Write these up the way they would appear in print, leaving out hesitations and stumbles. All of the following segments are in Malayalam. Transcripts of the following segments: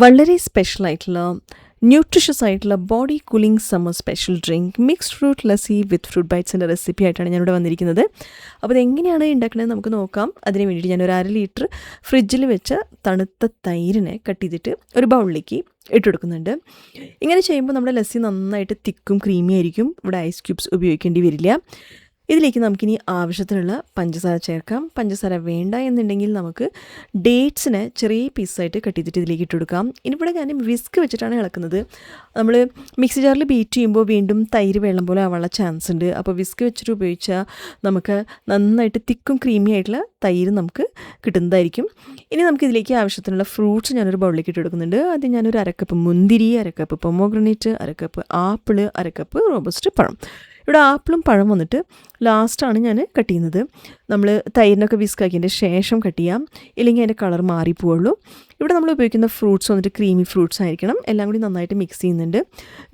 വളരെ സ്പെഷ്യലായിട്ടുള്ള ന്യൂട്രിഷ്യസ് ആയിട്ടുള്ള body cooling summer special drink mixed fruit lassi with fruit ബൈറ്റ്സിൻ്റെ റെസിപ്പി ആയിട്ടാണ് ഞാനിവിടെ വന്നിരിക്കുന്നത്. അപ്പോൾ അതെങ്ങനെയാണ് ഉണ്ടാക്കുന്നത് നമുക്ക് നോക്കാം. അതിന് വേണ്ടിയിട്ട് ഞാനൊരു 1/2 ലിറ്റർ ഫ്രിഡ്ജിൽ വെച്ച തണുത്ത തൈരിനെ കട്ട് ചെയ്തിട്ട് ഒരു ബൗളിലേക്ക് ഇട്ടെടുക്കുന്നുണ്ട്. ഇങ്ങനെ ചെയ്യുമ്പോൾ നമ്മുടെ ലസ്സി നന്നായിട്ട് തിക്കും ക്രീമി ആയിരിക്കും. ഇവിടെ ഐസ് ക്യൂബ്സ് ഉപയോഗിക്കേണ്ടി വരില്ല. ഇതിലേക്ക് നമുക്കിനി ആവശ്യത്തിനുള്ള പഞ്ചസാര ചേർക്കാം. പഞ്ചസാര വേണ്ട എന്നുണ്ടെങ്കിൽ നമുക്ക് ഡേറ്റ്സിനെ ചെറിയ പീസായിട്ട് കട്ട് ചെയ്തിട്ട് ഇതിലേക്ക് ഇട്ട് കൊടുക്കാം. ഇനിയിവിടെ ഞാൻ വിസ്ക് വെച്ചിട്ടാണ് ഇളക്കുന്നത്. നമ്മൾ മിക്സി ജാറിൽ ബീറ്റ് ചെയ്യുമ്പോൾ വീണ്ടും തൈര് വെള്ളം പോലെ ആവാനുള്ള ചാൻസ് ഉണ്ട്. അപ്പോൾ വിസ്ക് വെച്ചിട്ട് ഉപയോഗിച്ചാൽ നമുക്ക് നന്നായിട്ട് തിക്കും ക്രീമി ആയിട്ടുള്ള തൈര് നമുക്ക് കിട്ടുന്നതായിരിക്കും. ഇനി നമുക്കിതിലേക്ക് ആവശ്യത്തിനുള്ള ഫ്രൂട്ട്സ് ഞാനൊരു ബൗളിലേക്ക് ഇട്ട് കൊടുക്കുന്നുണ്ട്. ആദ്യം ഞാനൊരു 1/2 കപ്പ് മുന്തിരി, 1/2 cup pomegranate, 1/2 cup apple, 1/2 cup robust പഴം. ഇവിടെ ആപ്പിളും പഴം വന്നിട്ട് ലാസ്റ്റാണ് ഞാൻ കട്ട് ചെയ്യുന്നത്. നമ്മൾ തൈരിനൊക്കെ വിസ്കാക്കിയതിൻ്റെ ശേഷം കട്ട് ചെയ്യാം, ഇല്ലെങ്കിൽ അതിൻ്റെ കളർ മാറിപ്പോവുള്ളൂ. ഇവിടെ നമ്മൾ ഉപയോഗിക്കുന്ന ഫ്രൂട്ട്സ് വന്നിട്ട് ക്രീമി ഫ്രൂട്ട്സ് ആയിരിക്കണം. എല്ലാം കൂടി നന്നായിട്ട് മിക്സ് ചെയ്യുന്നുണ്ട്.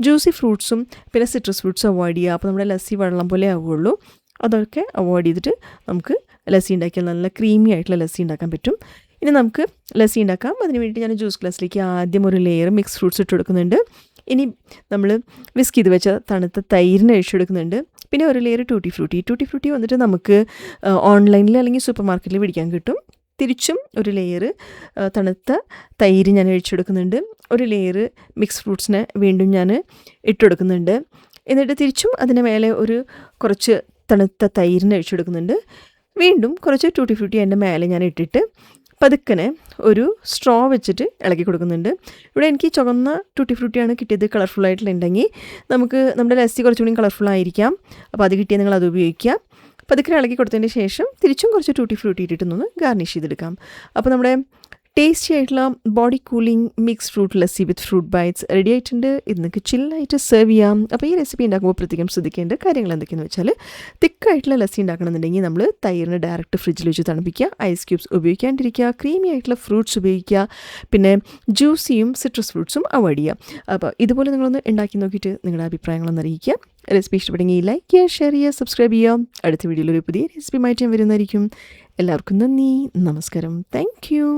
ജ്യൂസി ഫ്രൂട്ട്സും പിന്നെ സിട്രസ് ഫ്രൂട്ട്സും അവോയ്ഡ് ചെയ്യുക. അപ്പോൾ നമ്മുടെ ലസ്സി വെള്ളം പോലെ ആവുകയുള്ളൂ. അതൊക്കെ അവോയ്ഡ് ചെയ്തിട്ട് നമുക്ക് ലസ്സി ഉണ്ടാക്കിയാൽ നല്ല ക്രീമി ആയിട്ടുള്ള ലസ്സി ഉണ്ടാക്കാൻ പറ്റും. ഇനി നമുക്ക് ലസ്സി ഉണ്ടാക്കാം. അതിന് വേണ്ടി ഞാൻ ജ്യൂസ് ഗ്ലാസ്സിലേക്ക് ആദ്യം ഒരു ലെയർ മിക്സ് ഫ്രൂട്ട്സ് ഇട്ട് കൊടുക്കുന്നുണ്ട്. ഇനി നമ്മൾ വിസ്ക് ചെയ്ത് വെച്ച തണുത്ത തൈരിന് ഒഴിച്ചെടുക്കുന്നുണ്ട്. പിന്നെ ഒരു ലെയർ ടൂട്ടി ഫ്രൂട്ടി വന്നിട്ട് നമുക്ക് ഓൺലൈനിൽ അല്ലെങ്കിൽ സൂപ്പർ മാർക്കറ്റിൽ പിടിക്കാൻ കിട്ടും. തിരിച്ചും ഒരു ലെയർ തണുത്ത തൈര് ഞാൻ ഒഴിച്ചെടുക്കുന്നുണ്ട്. ഒരു ലെയർ മിക്സ് ഫ്രൂട്ട്സിനെ വീണ്ടും ഞാൻ ഇട്ടെടുക്കുന്നുണ്ട്. എന്നിട്ട് തിരിച്ചും അതിന് മേലെ കുറച്ച് തണുത്ത തൈരിന് ഒഴിച്ചെടുക്കുന്നുണ്ട്. വീണ്ടും കുറച്ച് ടൂട്ടി ഫ്രൂട്ടി അതിൻ്റെ മേലെ ഞാൻ ഇട്ടിട്ട് പതുക്കനെ ഒരു സ്ട്രോ വെച്ചിട്ട് ഇളക്കി കൊടുക്കുന്നുണ്ട്. ഇവിടെ എനിക്ക് ചുവന്ന ടൂട്ടി ഫ്രൂട്ടിയാണ് കിട്ടിയത്. കളർഫുള്ളായിട്ടുണ്ടെങ്കിൽ നമുക്ക് നമ്മുടെ ലസ്സി കുറച്ചുകൂടി കളർഫുള്ളായിരിക്കാം. അപ്പോൾ അത് കിട്ടിയാൽ നിങ്ങൾ അത് ഉപയോഗിക്കുക. പതുക്കെ ഇളക്കി കൊടുത്തതിന് ശേഷം തിരിച്ചും കുറച്ച് ടൂട്ടി ഫ്രൂട്ടി ഇട്ടിട്ടൊന്ന് ഗാർണിഷ് ചെയ്തെടുക്കാം. അപ്പോൾ നമ്മുടെ ടേസ്റ്റി ആയിട്ടുള്ള body cooling mix fruit lassi with fruit bites ready ആയിട്ടുണ്ട്. ഇത് നിങ്ങൾക്ക് ചില്ലായിട്ട് സെർവ് ചെയ്യാം. അപ്പോൾ ഈ റെസിപ്പി ഉണ്ടാക്കുമ്പോൾ പ്രത്യേകം ശ്രദ്ധിക്കേണ്ട കാര്യങ്ങൾ എന്തൊക്കെയെന്ന് വെച്ചാൽ, തിക്കായിട്ടുള്ള ലസ്സി ഉണ്ടാക്കണമെന്നുണ്ടെങ്കിൽ നമ്മൾ തൈരിന് ഡയറക്റ്റ് ഫ്രിഡ്ജിൽ വെച്ച് തണുപ്പിക്കുക. ഐസ് ക്യൂബ്സ് ഉപയോഗിക്കാണ്ടിരിക്കുക. ക്രീമി ആയിട്ടുള്ള ഫ്രൂട്ട്സ് ഉപയോഗിക്കുക. പിന്നെ ജ്യൂസിയും സിട്രസ് ഫ്രൂട്ട്സും അവോയ്ഡ് ചെയ്യുക. അപ്പോൾ ഇതുപോലെ നിങ്ങളൊന്ന് ഉണ്ടാക്കി നോക്കിയിട്ട് നിങ്ങളുടെ അഭിപ്രായങ്ങളൊന്ന് അറിയിക്കുക. റെസിപ്പി ഇഷ്ടപ്പെടുമെങ്കിൽ ലൈക്ക് ചെയ്യുക, ഷെയർ ചെയ്യുക, സബ്സ്ക്രൈബ് ചെയ്യുക. അടുത്ത വീഡിയോയിൽ ഒരു പുതിയ റെസിപ്പിയുമായിട്ട് ഞാൻ വരുന്നതായിരിക്കും. എല്ലാവർക്കും നന്ദി, നമസ്കാരം, താങ്ക് യു.